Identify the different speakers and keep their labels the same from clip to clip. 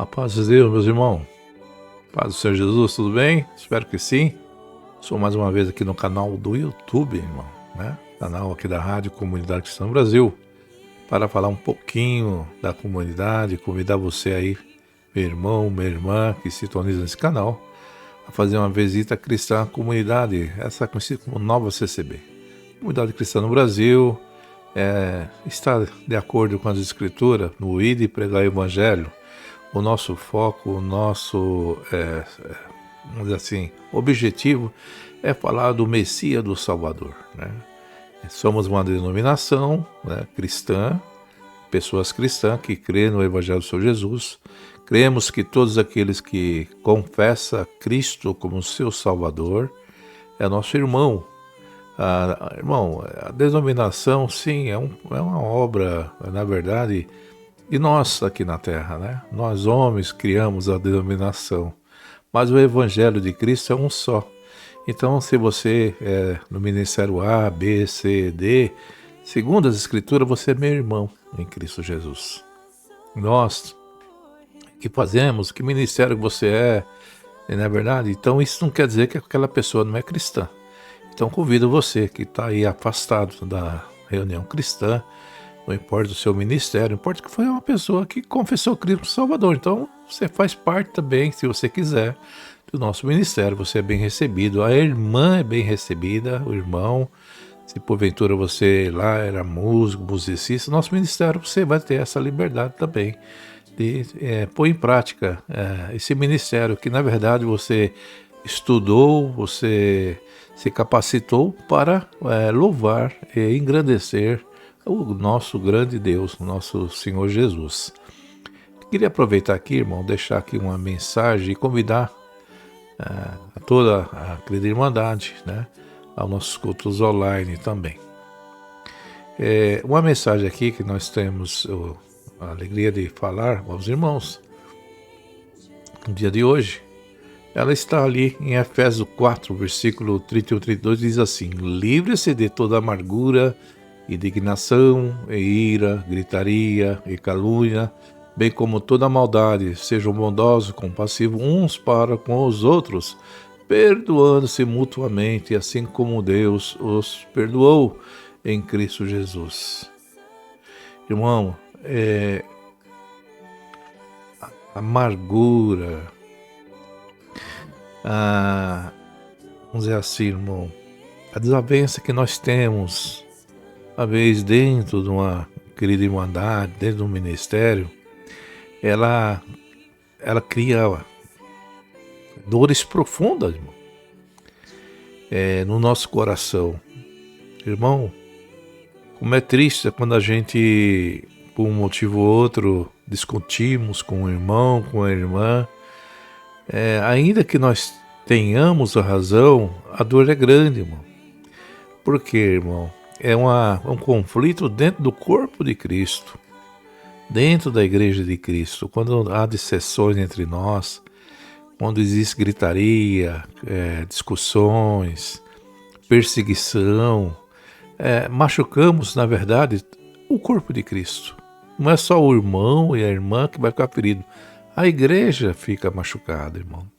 Speaker 1: A paz de Deus, meus irmãos. Paz do Senhor Jesus, tudo bem? Espero que sim. Sou mais uma vez aqui no canal do YouTube, irmão, né? Canal aqui da Rádio Comunidade Cristã Brasil, para falar um pouquinho da comunidade, convidar você aí, meu irmão, minha irmã, que sintoniza nesse canal, a fazer uma visita cristã à comunidade, essa conhecida como Nova CCB. Comunidade Cristã no Brasil, está de acordo com as Escrituras, no ir e pregar o Evangelho. O nosso foco, o nosso, vamos dizer assim, objetivo é falar do Messias, do Salvador, né? Somos uma denominação, né, cristã, pessoas cristãs que crêem no Evangelho do Senhor Jesus. Cremos que todos aqueles que confessam Cristo como seu Salvador é nosso irmão. Irmão, a denominação, sim, é uma obra, na verdade, de nós aqui na Terra, né? Nós homens criamos a denominação, mas o Evangelho de Cristo é um só. Então, se você é no ministério A, B, C, D, segundo as Escrituras, você é meu irmão em Cristo Jesus. Nós que fazemos, que ministério você é, na verdade? Então, isso não quer dizer que aquela pessoa não é cristã. Então, convido você que está aí afastado da reunião cristã, não importa o seu ministério, importa que foi uma pessoa que confessou Cristo Salvador. Então, você faz parte também, se você quiser, do nosso ministério. Você é bem recebido, a irmã é bem recebida, o irmão. Se porventura você lá era músico, musicista, nosso ministério você vai ter essa liberdade também de pôr em prática esse ministério que, na verdade, você estudou, você se capacitou para louvar e engrandecer o nosso grande Deus, o nosso Senhor Jesus. Queria aproveitar aqui, irmão, deixar aqui uma mensagem e convidar a toda a querida Irmandade, né, aos nossos cultos online também. Uma mensagem aqui que nós temos a alegria de falar aos irmãos no dia de hoje, ela está ali em Efésios 4, versículo 31 e 32, diz assim: livre-se de toda amargura, indignação e ira, gritaria e calúnia, bem como toda maldade. Sejam bondosos, compassivos uns para com os outros, perdoando-se mutuamente, assim como Deus os perdoou em Cristo Jesus. Irmão, amargura, vamos dizer assim, irmão, a desavença que nós temos, às vezes dentro de uma querida irmandade, dentro de um ministério, ela cria dores profundas, irmão, no nosso coração. Irmão, como é triste quando a gente, por um motivo ou outro, discutimos com o irmão, com a irmã. Ainda que nós tenhamos a razão, a dor é grande, irmão. Por quê, irmão? É um conflito dentro do corpo de Cristo, dentro da igreja de Cristo. Quando há dissensões entre nós, quando existe gritaria, discussões, perseguição, machucamos, na verdade, o corpo de Cristo. Não é só o irmão e a irmã que vai ficar ferido. A igreja fica machucada, irmão.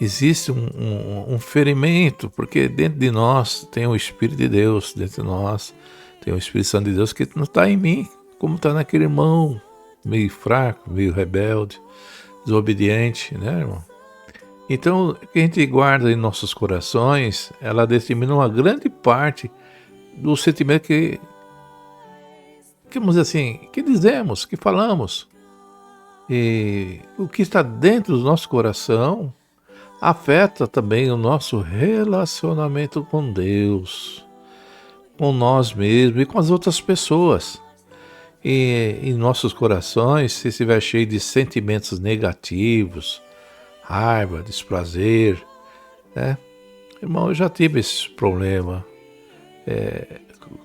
Speaker 1: Existe um ferimento, porque dentro de nós tem o Espírito de Deus, dentro de nós tem o Espírito Santo de Deus que não está em mim, como está naquele irmão, meio fraco, meio rebelde, desobediente, né, irmão? Então, o que a gente guarda em nossos corações, ela determina uma grande parte do sentimento que vamos dizer assim, que dizemos, que falamos. E o que está dentro do nosso coração afeta também o nosso relacionamento com Deus, com nós mesmos e com as outras pessoas. E em nossos corações, se estiver cheio de sentimentos negativos, raiva, desprazer, né? Irmão, eu já tive esse problema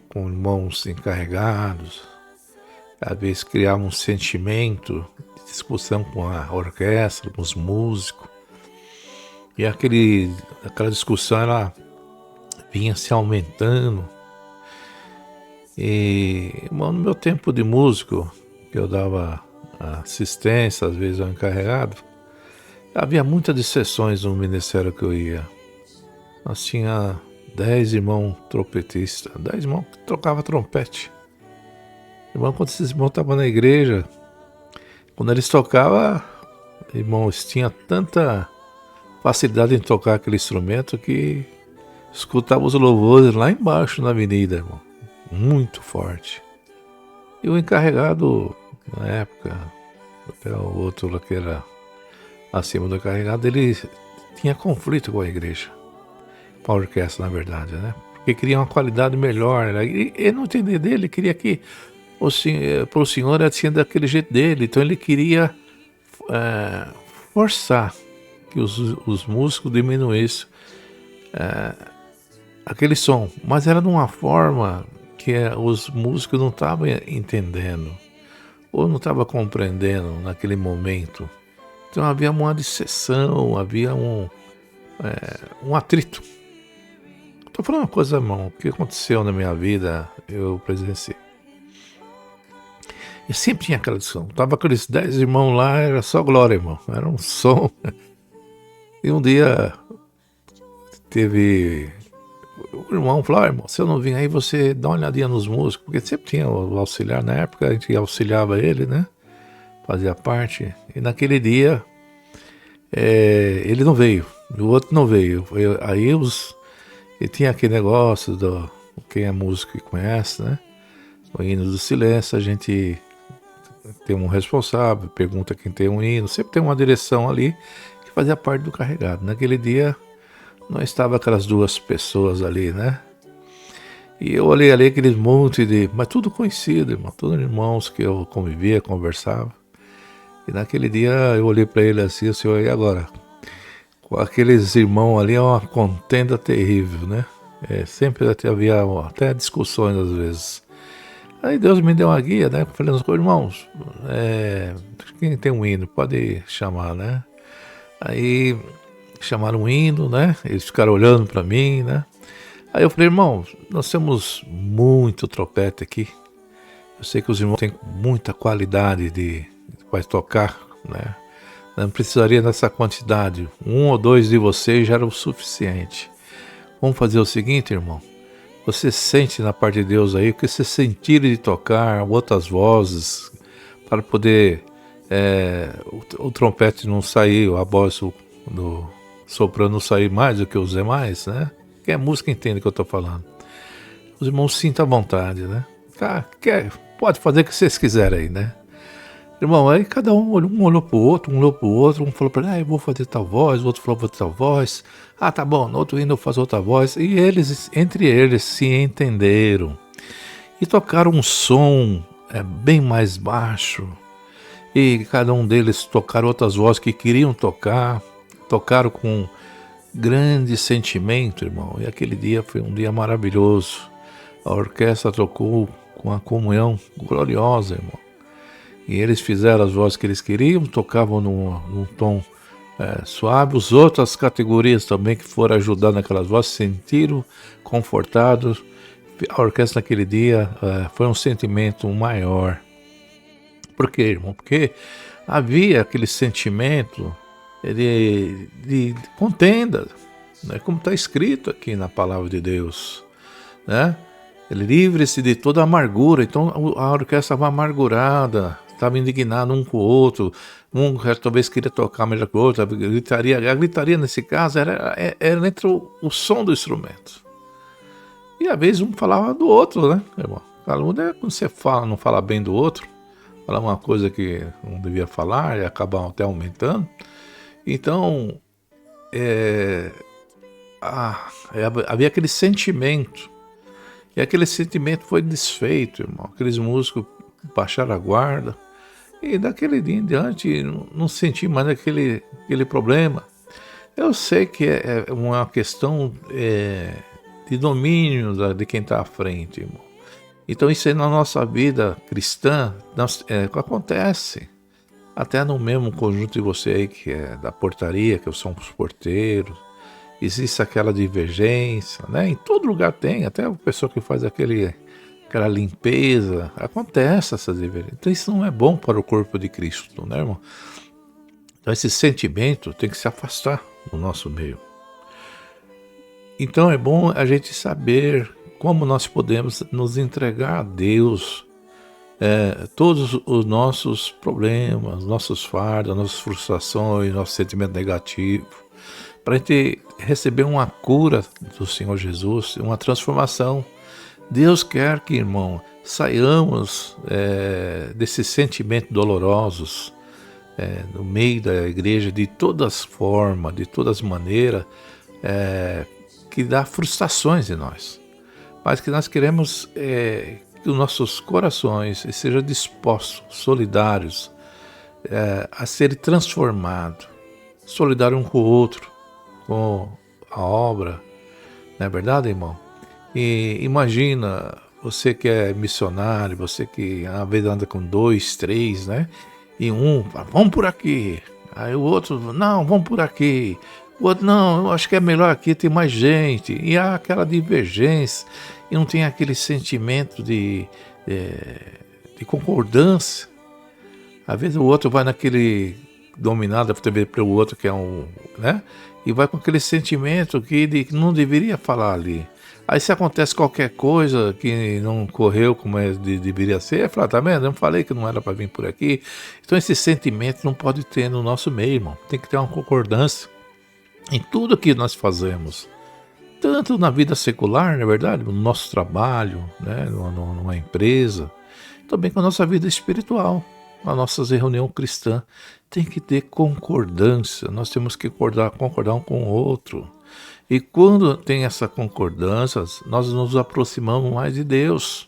Speaker 1: com irmãos encarregados, às vezes criar um sentimento de discussão com a orquestra, com os músicos. E aquela discussão, ela vinha se aumentando. E, no meu tempo de músico, que eu dava a assistência, às vezes o encarregado. Havia muitas dissessões no ministério que eu ia. Nós tinha 10 irmãos trompetistas, 10 irmãos que tocavam trompete. Irmão, quando esses irmãos estavam na igreja, quando eles tocavam, irmãos, tinha tanta facilidade em tocar aquele instrumento que escutava os louvores lá embaixo na avenida, irmão. Muito forte. E o encarregado, na época, até o outro lá que era acima do encarregado, ele tinha conflito com a igreja. Com a orquestra, na verdade, né? Porque queria uma qualidade melhor. Né? E no entender dele, ele queria que para o senhor era assim daquele jeito dele. Então ele queria forçar que os músicos diminuíssem aquele som. Mas era de uma forma que os músicos não estavam entendendo. Ou não estavam compreendendo naquele momento. Então havia uma dissessão, havia um atrito. Estou falando uma coisa, irmão, que aconteceu na minha vida, eu presenciei. E sempre tinha aquela discussão. Tava aqueles 10 irmãos lá, era só glória, irmão. Era um som. E um dia teve o irmão falou, irmão, se eu não vim aí, você dá uma olhadinha nos músicos, porque sempre tinha o auxiliar, na época a gente auxiliava ele, né? Fazia parte. E naquele dia, ele não veio, o outro não veio. E tinha aquele negócio do quem é músico e conhece, né? O hino do silêncio, a gente tem um responsável, pergunta quem tem um hino, sempre tem uma direção ali que fazia parte do carregado. Naquele dia, não estava aquelas duas pessoas ali, né? E eu olhei ali aqueles monte de... Mas tudo conhecido, irmão, todos irmãos que eu convivia, conversava. E naquele dia eu olhei para ele assim, o senhor, e agora? Com aqueles irmãos ali é uma contenda terrível, né? Sempre havia até discussões às vezes. Aí Deus me deu uma guia, né? Falei aos irmãos, quem tem um hino pode chamar, né? Aí chamaram um hino, né? Eles ficaram olhando para mim, né? Aí eu falei, irmão, nós temos muito trompete aqui. Eu sei que os irmãos têm muita qualidade para tocar, né? Não precisaria dessa quantidade. 1 ou 2 de vocês já era o suficiente. Vamos fazer o seguinte, irmão. Você sente na parte de Deus aí, o que você sentir de tocar outras vozes, para poder o trompete não sair, a voz do soprano não sair mais do que os demais, né? Quem é música entende o que eu estou falando. Os irmãos sintam à vontade, né? Pode fazer o que vocês quiserem aí, né? Irmão, aí cada um olhou pro outro, um falou para ele, eu vou fazer tal voz, o outro falou vou tal voz. Ah, tá bom, no outro hino eu faço outra voz. E eles, entre eles, se entenderam. E tocaram um som bem mais baixo. E cada um deles tocaram outras vozes que queriam tocar. Tocaram com grande sentimento, irmão. E aquele dia foi um dia maravilhoso. A orquestra tocou com a comunhão gloriosa, irmão. E eles fizeram as vozes que eles queriam, tocavam num tom suave. As outras categorias também que foram ajudar naquelas vozes se sentiram confortados. A orquestra naquele dia foi um sentimento maior. Por quê, irmão? Porque havia aquele sentimento de contenda, né? Como está escrito aqui na palavra de Deus, né? Livre-se de toda amargura. Então a orquestra estava amargurada, estava indignado um com o outro, talvez queria tocar melhor que o outro, a gritaria nesse caso era entre o som do instrumento. E às vezes um falava do outro, né, irmão? Quando você não fala bem do outro, fala uma coisa que não devia falar e acaba até aumentando. Então, havia aquele sentimento, e aquele sentimento foi desfeito, irmão. Aqueles músicos baixaram a guarda, e daquele dia em diante não senti mais aquele problema. Eu sei que é uma questão de domínio de quem está à frente, irmão. Então isso aí na nossa vida cristã acontece. Até no mesmo conjunto de você aí que é da portaria, que são os porteiros, existe aquela divergência, né? Em todo lugar tem, até a pessoa que faz aquele aquela limpeza, acontece essa divergência. Então isso não é bom para o corpo de Cristo, né, irmão? Então esse sentimento tem que se afastar do nosso meio. Então é bom a gente saber como nós podemos nos entregar a Deus, todos os nossos problemas, nossos fardos, nossas frustrações, nosso sentimento negativo, para a gente receber uma cura do Senhor Jesus, uma transformação. Deus quer que, irmão, saiamos desses sentimentos dolorosos no meio da igreja, de todas formas, de todas maneiras, que dá frustrações em nós. Mas que nós queremos que os nossos corações sejam dispostos, solidários, a serem transformados, solidários um com o outro, com a obra, não é verdade, irmão? E imagina, você que é missionário, você que às vezes anda com 2, 3, né? E um fala, vamos por aqui. Aí o outro, não, vamos por aqui. O outro, não, eu acho que é melhor aqui, tem mais gente. E há aquela divergência, e não tem aquele sentimento de concordância. Às vezes o outro vai naquele dominado pelo outro que é né? E vai com aquele sentimento que não deveria falar ali. Aí se acontece qualquer coisa que não correu como deveria ser, fala, tá vendo? Eu falei que não era para vir por aqui. Então esse sentimento não pode ter no nosso meio, irmão. Tem que ter uma concordância em tudo que nós fazemos. Tanto na vida secular, na verdade, no nosso trabalho, né? numa empresa, também com a nossa vida espiritual, na nossa reunião cristã. Tem que ter concordância, nós temos que concordar um com o outro. E quando tem essa concordância, nós nos aproximamos mais de Deus.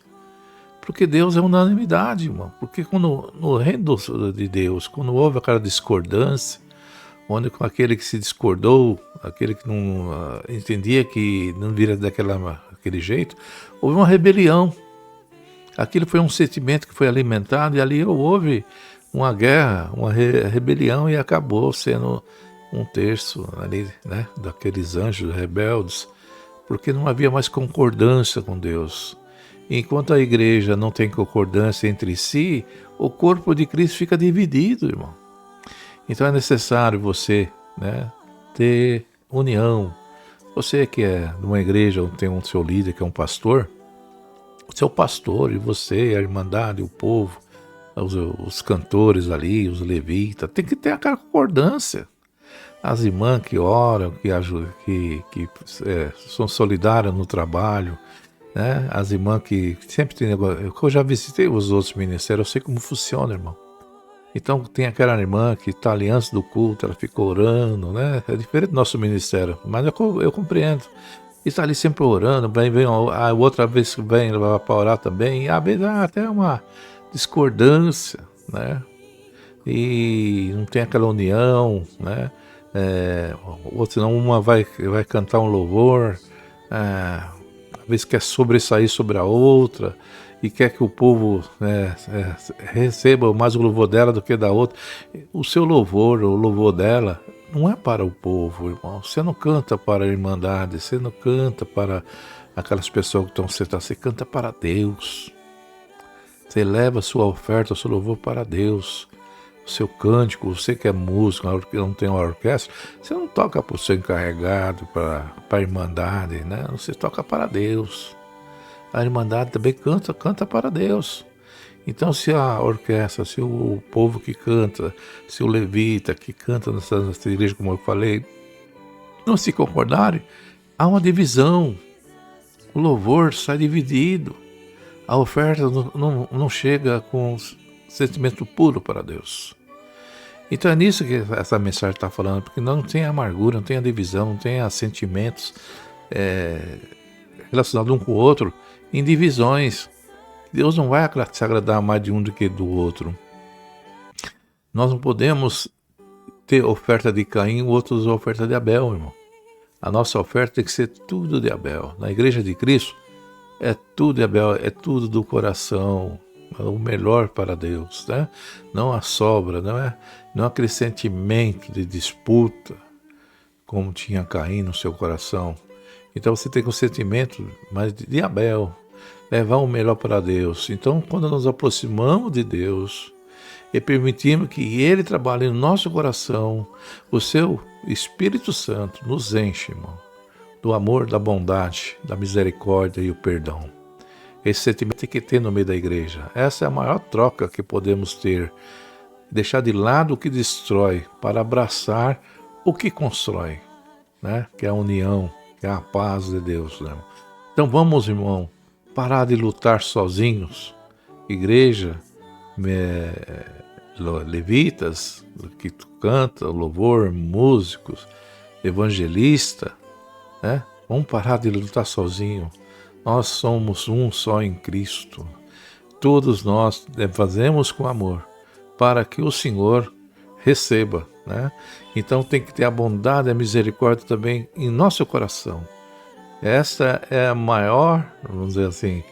Speaker 1: Porque Deus é unanimidade, irmão. Porque no reino de Deus, quando houve aquela discordância, onde com aquele que se discordou, aquele que não entendia que não viria daquele jeito, houve uma rebelião. Aquilo foi um sentimento que foi alimentado e ali houve uma guerra, uma rebelião e acabou sendo um terço ali, né, daqueles anjos rebeldes, porque não havia mais concordância com Deus. Enquanto a igreja não tem concordância entre si, o corpo de Cristo fica dividido, irmão. Então é necessário você, né, ter união. Você que é de uma igreja onde tem um seu líder, que é um pastor, o seu pastor e você, a irmandade, o povo, os cantores ali, os levitas, tem que ter aquela concordância. As irmãs que oram, que ajudam, que são solidárias no trabalho, né? As irmãs que sempre tem negócio. Eu já visitei os outros ministérios, eu sei como funciona, irmão. Então tem aquela irmã que está ali antes do culto, ela fica orando, né? É diferente do nosso ministério, mas eu compreendo. E está ali sempre orando, vem a outra vez que vem para orar também, e às vezes há até uma discordância, né? E não tem aquela união, né? Ou senão uma vai cantar um louvor, às vezes quer sobressair sobre a outra e quer que o povo receba mais o louvor dela do que da outra. O seu louvor, o louvor dela, não é para o povo, irmão. Você não canta para a irmandade, você não canta para aquelas pessoas que estão sentadas, você canta para Deus. Você leva a sua oferta, o seu louvor para Deus. O seu cântico, você que é músico, não tem uma orquestra, você não toca para o seu encarregado, para a irmandade, né? Você toca para Deus. A irmandade também canta para Deus. Então se a orquestra, se o povo que canta, se o levita que canta nessa igreja, como eu falei, não se concordarem, há uma divisão. O louvor sai dividido. A oferta não chega com sentimento puro para Deus. Então é nisso que essa mensagem está falando, porque não tem amargura, não tem divisão, não tem sentimentos relacionados um com o outro em divisões. Deus não vai se agradar mais de um do que do outro. Nós não podemos ter oferta de Caim e outros oferta de Abel, irmão. A nossa oferta tem que ser tudo de Abel. Na igreja de Cristo é tudo de Abel, é tudo do coração, o melhor para Deus, né? Não a sobra, não aquele sentimento de disputa, como tinha Caim no seu coração. Então você tem o sentimento mais de Abel, levar o melhor para Deus. Então, quando nos aproximamos de Deus e permitimos que Ele trabalhe no nosso coração, o seu Espírito Santo nos enche, irmão, do amor, da bondade, da misericórdia e o perdão. Esse sentimento tem que ter no meio da igreja. Essa é a maior troca que podemos ter. Deixar de lado o que destrói para abraçar o que constrói, né? Que é a união, que é a paz de Deus, né? Então vamos, irmão, parar de lutar sozinhos. Igreja, levitas, que canta, louvor, músicos, evangelista, né? Vamos parar de lutar sozinho. Nós somos um só em Cristo. Todos nós fazemos com amor para que o Senhor receba, né? Então tem que ter a bondade e a misericórdia também em nosso coração. Essa é a maior, vamos dizer assim,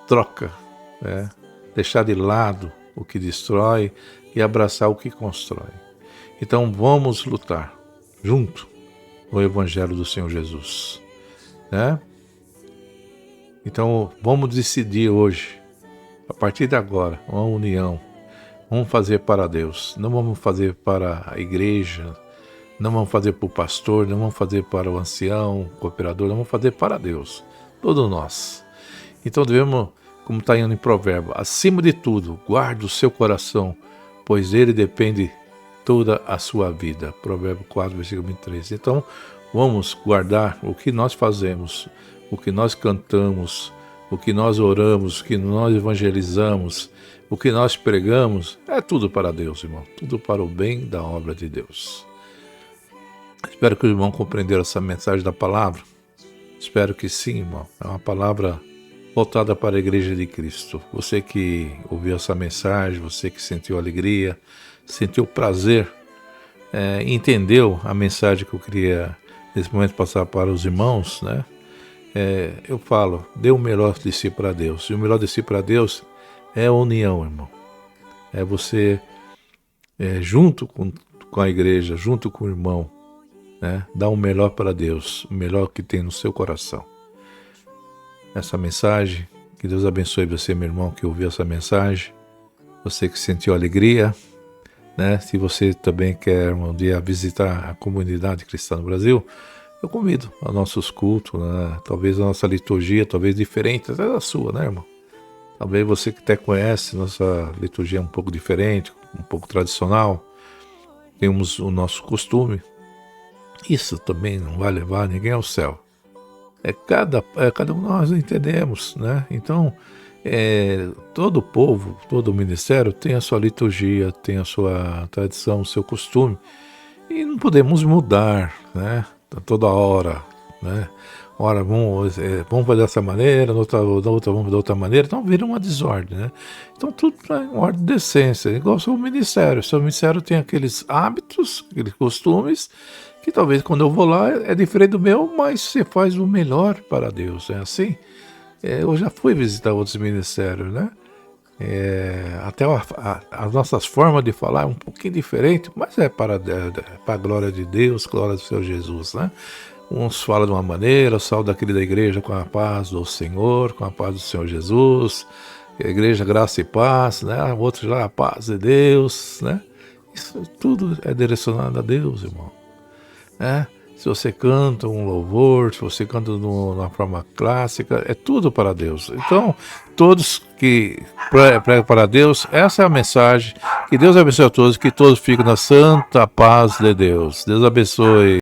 Speaker 1: troca, né? Deixar de lado o que destrói e abraçar o que constrói. Então vamos lutar junto no Evangelho do Senhor Jesus, né? Então vamos decidir hoje, a partir de agora, uma união. Vamos fazer para Deus, não vamos fazer para a igreja, não vamos fazer para o pastor, não vamos fazer para o ancião, o cooperador, não vamos fazer para Deus, todos nós. Então devemos, como está indo em provérbio, acima de tudo, guarde o seu coração, pois ele depende toda a sua vida. Provérbio 4, versículo 23. Então vamos guardar o que nós fazemos, o que nós cantamos, o que nós oramos, o que nós evangelizamos, o que nós pregamos, é tudo para Deus, irmão. Tudo para o bem da obra de Deus. Espero que o irmão compreendeu essa mensagem da palavra. Espero que sim, irmão. É uma palavra voltada para a Igreja de Cristo. Você que ouviu essa mensagem, você que sentiu alegria, sentiu prazer, entendeu a mensagem que eu queria nesse momento passar para os irmãos, né? Eu falo, dê o melhor de si para Deus. E o melhor de si para Deus é a união, irmão. É você, junto com a igreja, junto com o irmão, né, dar o melhor para Deus, o melhor que tem no seu coração. Essa mensagem, que Deus abençoe você, meu irmão, que ouviu essa mensagem. Você que sentiu alegria, né? Se você também quer um dia visitar a comunidade cristã no Brasil, eu convido a nossos cultos, né? Talvez a nossa liturgia, talvez diferente, até da sua, né, irmão? Talvez você que até conhece, nossa liturgia é um pouco diferente, um pouco tradicional. Temos o nosso costume. Isso também não vai levar ninguém ao céu. Cada um de nós entendemos, né? Então, todo povo, todo ministério tem a sua liturgia, tem a sua tradição, o seu costume. E não podemos mudar, né? Toda hora, né? Ora, vamos fazer dessa maneira, outra vamos de outra maneira, então vira uma desordem, né? Então tudo é uma ordem de decência, igual o seu ministério. O seu ministério tem aqueles hábitos, aqueles costumes, que talvez quando eu vou lá é diferente do meu, mas você faz o melhor para Deus, é assim? Eu já fui visitar outros ministérios, né? Até as nossas formas de falar é um pouquinho diferente, mas é para a glória de Deus, glória do Senhor Jesus, né? Uns falam de uma maneira, salve daquele da igreja com a paz do Senhor, com a paz do Senhor Jesus, a igreja graça e paz, né? Outros lá, a paz de Deus, né? Isso tudo é direcionado a Deus, irmão, né? Se você canta um louvor, se você canta numa forma clássica, é tudo para Deus. Então, todos que pregam para Deus, essa é a mensagem. Que Deus abençoe a todos, que todos fiquem na santa paz de Deus. Deus abençoe.